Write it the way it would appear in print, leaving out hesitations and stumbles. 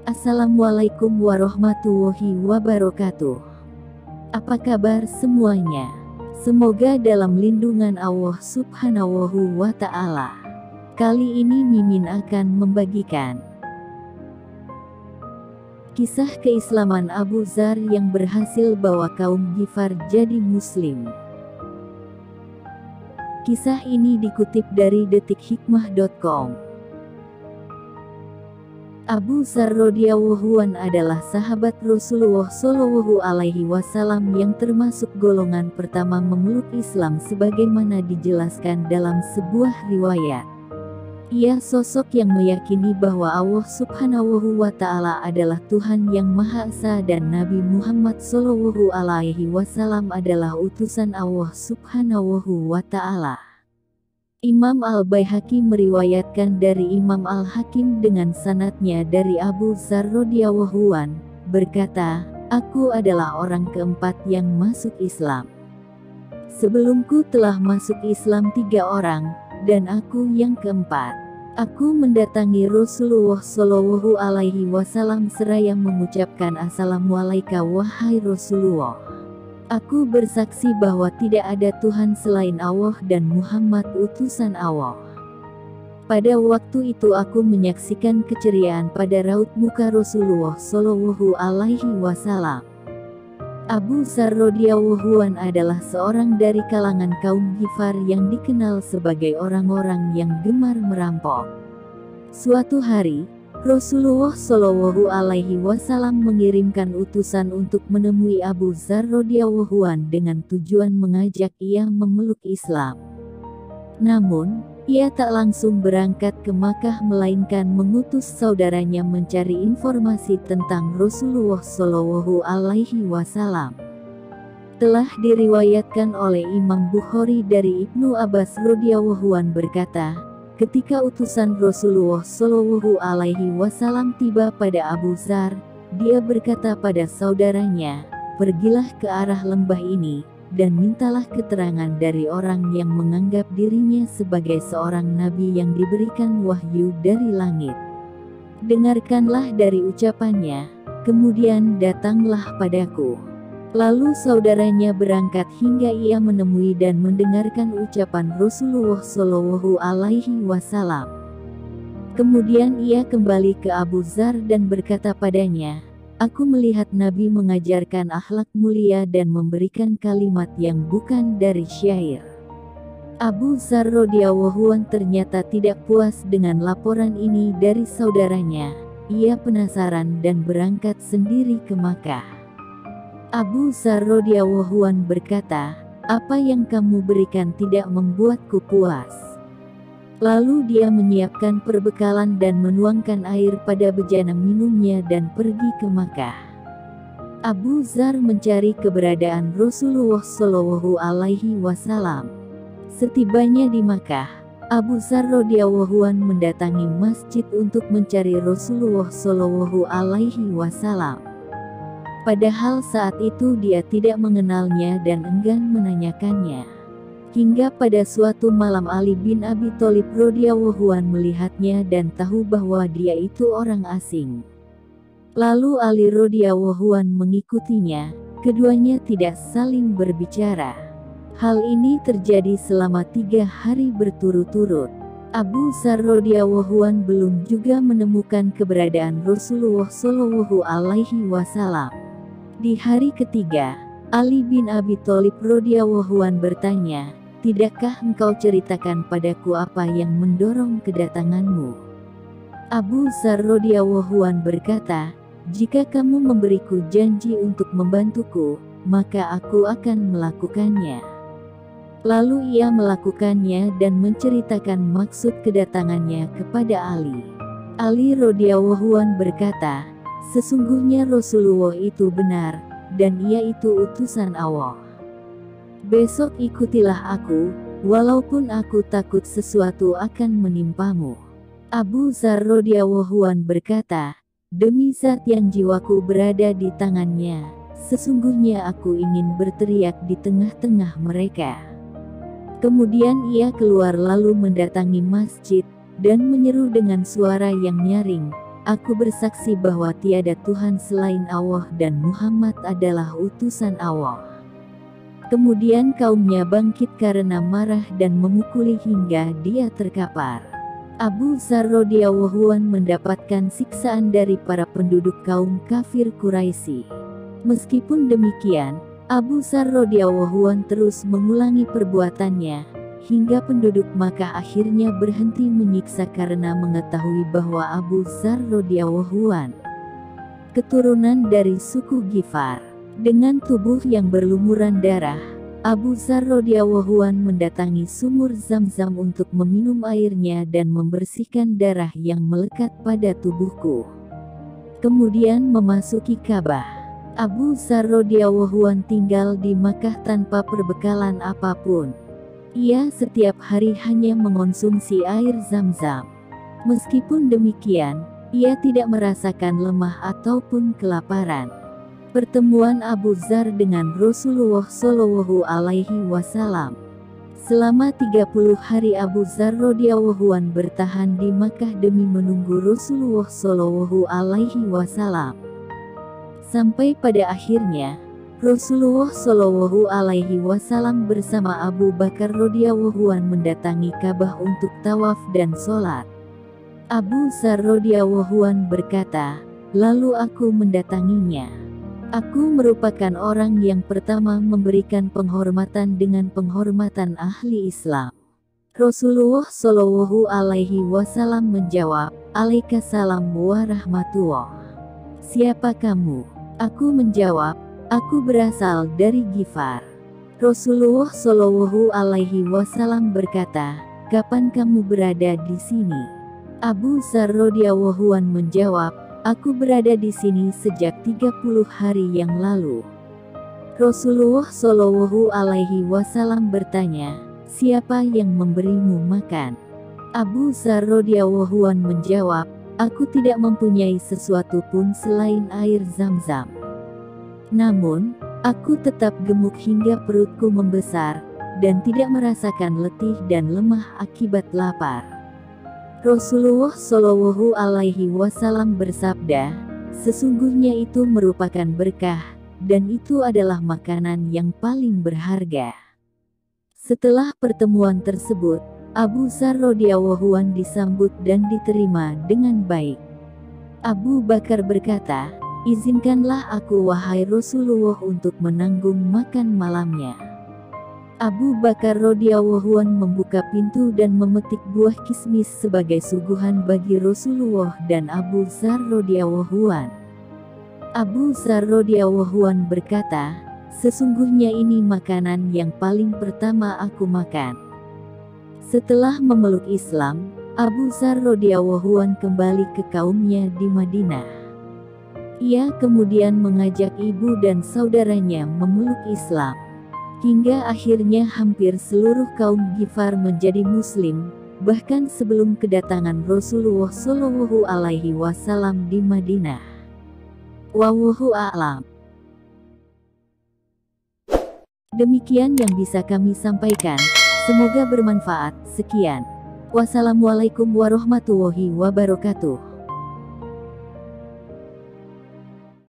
Assalamualaikum warahmatullahi wabarakatuh. Apa kabar semuanya? Semoga dalam lindungan Allah Subhanahu wa Ta'ala. Kali ini Mimin akan membagikan kisah keislaman Abu Dzar yang berhasil bawa kaum Ghifar jadi muslim. Kisah ini dikutip dari detikhikmah.com. Abu Dzar radhiyallahu anhu adalah sahabat Rasulullah Shallallahu Alaihi Wasallam yang termasuk golongan pertama memeluk Islam sebagaimana dijelaskan dalam sebuah riwayat. Ia sosok yang meyakini bahwa Allah Subhanahu wa Ta'ala adalah Tuhan yang Maha Esa dan Nabi Muhammad Shallallahu Alaihi Wasallam adalah utusan Allah Subhanahu wa Ta'ala. Imam Al-Baihaqi meriwayatkan dari Imam Al-Hakim dengan sanadnya dari Abu Dzar radhiyallahu anhu berkata, "Aku adalah orang keempat yang masuk Islam. Sebelumku telah masuk Islam 3 orang, dan aku yang keempat. Aku mendatangi Rasulullah Shallallahu Alaihi Wasallam seraya mengucapkan Assalamualaikum wahai Rasulullah. Aku bersaksi bahwa tidak ada Tuhan selain Allah dan Muhammad utusan Allah." Pada waktu itu aku menyaksikan keceriaan pada raut muka Rasulullah Shallallahu Alaihi Wasallam. Abu Dzar radhiyallahu anhu adalah seorang dari kalangan kaum Ghifar yang dikenal sebagai orang-orang yang gemar merampok. Suatu hari, Rasulullah Shallallahu Alaihi Wasallam mengirimkan utusan untuk menemui Abu Dzar radhiyallahu anhu dengan tujuan mengajak ia memeluk Islam. Namun, ia tak langsung berangkat ke Makkah melainkan mengutus saudaranya mencari informasi tentang Rasulullah Shallallahu Alaihi Wasallam. Telah diriwayatkan oleh Imam Bukhari dari Ibnu Abbas radhiyallahu anhu berkata, ketika utusan Rasulullah Shallallahu Alaihi Wasallam tiba pada Abu Dzar, dia berkata pada saudaranya, "Pergilah ke arah lembah ini, dan mintalah keterangan dari orang yang menganggap dirinya sebagai seorang nabi yang diberikan wahyu dari langit. Dengarkanlah dari ucapannya, kemudian datanglah padaku." Lalu saudaranya berangkat hingga ia menemui dan mendengarkan ucapan Rasulullah Shallallahu Alaihi Wasallam. Kemudian ia kembali ke Abu Dzar dan berkata padanya, "Aku melihat Nabi mengajarkan akhlak mulia dan memberikan kalimat yang bukan dari syair." Abu Dzar radhiyallahu anhu ternyata tidak puas dengan laporan ini dari saudaranya. Ia penasaran dan berangkat sendiri ke Makkah. Abu Dzar radhiyallahu anhu berkata, "Apa yang kamu berikan tidak membuatku puas." Lalu dia menyiapkan perbekalan dan menuangkan air pada bejana minumnya dan pergi ke Makkah. Abu Dzar mencari keberadaan Rasulullah Shallallahu Alaihi Wasallam. Setibanya di Makkah, Abu Dzar radhiyallahu anhu mendatangi masjid untuk mencari Rasulullah Shallallahu Alaihi Wasallam. Padahal saat itu dia tidak mengenalnya dan enggan menanyakannya. Hingga pada suatu malam Ali bin Abi Thalib radhiyallahu anhu melihatnya dan tahu bahwa dia itu orang asing. Lalu Ali radhiyallahu anhu mengikutinya, keduanya tidak saling berbicara. Hal ini terjadi selama 3 hari berturut-turut. Abu Dzar radhiyallahu anhu belum juga menemukan keberadaan Rasulullah Shallallahu Alaihi Wasallam. Di hari ketiga, Ali bin Abi Thalib radhiyallahu anhu bertanya, "Tidakkah engkau ceritakan padaku apa yang mendorong kedatanganmu?" Abu Dzar radhiyallahu anhu berkata, "Jika kamu memberiku janji untuk membantuku, maka aku akan melakukannya." Lalu ia melakukannya dan menceritakan maksud kedatangannya kepada Ali. Ali radhiyallahu anhu berkata, "Sesungguhnya Rasulullah itu benar, dan ia itu utusan Allah. Besok ikutilah aku, walaupun aku takut sesuatu akan menimpamu." Abu Dzar radhiyallahu anhu berkata, "Demi zat yang jiwaku berada di tangannya, sesungguhnya aku ingin berteriak di tengah-tengah mereka." Kemudian ia keluar lalu mendatangi masjid, dan menyeru dengan suara yang nyaring, aku bersaksi bahwa tiada Tuhan selain Allah dan Muhammad adalah utusan Allah. Kemudian kaumnya bangkit karena marah dan memukuli hingga dia terkapar. Abu Dzar radhiyallahu anhu mendapatkan siksaan dari para penduduk kaum kafir Quraisy. Meskipun demikian, Abu Dzar radhiyallahu anhu terus mengulangi perbuatannya, hingga penduduk Makkah akhirnya berhenti menyiksa karena mengetahui bahwa Abu Dzar radhiyallahu anhu keturunan dari suku Ghifar. Dengan tubuh yang berlumuran darah, Abu Dzar radhiyallahu anhu mendatangi sumur Zam-Zam untuk meminum airnya dan membersihkan darah yang melekat pada tubuhku. Kemudian memasuki Ka'bah. Abu Dzar radhiyallahu anhu tinggal di Makkah tanpa perbekalan apapun. Ia setiap hari hanya mengonsumsi air Zam-Zam. Meskipun demikian, ia tidak merasakan lemah ataupun kelaparan. Pertemuan Abu Dzar dengan Rasulullah Shallallahu Alaihi Wasallam. Selama 30 hari Abu Dzar radhiyallahu anhu bertahan di Makkah demi menunggu Rasulullah Shallallahu Alaihi Wasallam. Sampai pada akhirnya, Rasulullah Shallallahu Alaihi Wasallam bersama Abu Bakar radhiyallahu anhu mendatangi Ka'bah untuk tawaf dan sholat. Abu Dzar radhiyallahu anhu berkata, lalu aku mendatanginya. Aku merupakan orang yang pertama memberikan penghormatan dengan penghormatan ahli Islam. Rasulullah Shallallahu Alaihi Wasallam menjawab, Alaikassalam warahmatullah. Siapa kamu? Aku menjawab, aku berasal dari Ghifar. Rasulullah Shallallahu Alaihi Wasallam berkata, kapan kamu berada di sini? Abu Dzar radhiyallahu anhu menjawab, aku berada di sini sejak 30 hari yang lalu. Rasulullah Shallallahu Alaihi Wasallam bertanya, siapa yang memberimu makan? Abu Dzar radhiyallahu anhu menjawab, aku tidak mempunyai sesuatu pun selain air Zam-Zam. Namun, aku tetap gemuk hingga perutku membesar, dan tidak merasakan letih dan lemah akibat lapar. Rasulullah Shallallahu Alaihi Wasallam bersabda, sesungguhnya itu merupakan berkah, dan itu adalah makanan yang paling berharga. Setelah pertemuan tersebut, Abu Dzar radhiyallahu anhu disambut dan diterima dengan baik. Abu Bakar berkata, izinkanlah aku wahai Rasulullah untuk menanggung makan malamnya. Abu Bakar radhiyallahu anhu membuka pintu dan memetik buah kismis sebagai suguhan bagi Rasulullah dan Abu Dzar radhiyallahu anhu. Abu Dzar radhiyallahu anhu berkata, sesungguhnya ini makanan yang paling pertama aku makan. Setelah memeluk Islam, Abu Dzar radhiyallahu anhu kembali ke kaumnya di Madinah. Ia kemudian mengajak ibu dan saudaranya memeluk Islam. Hingga akhirnya hampir seluruh kaum Ghifar menjadi Muslim, bahkan sebelum kedatangan Rasulullah Shallallahu Alaihi Wasallam di Madinah. Wallahu a'lam. Demikian yang bisa kami sampaikan. Semoga bermanfaat. Sekian. Wassalamualaikum warahmatullahi wabarakatuh.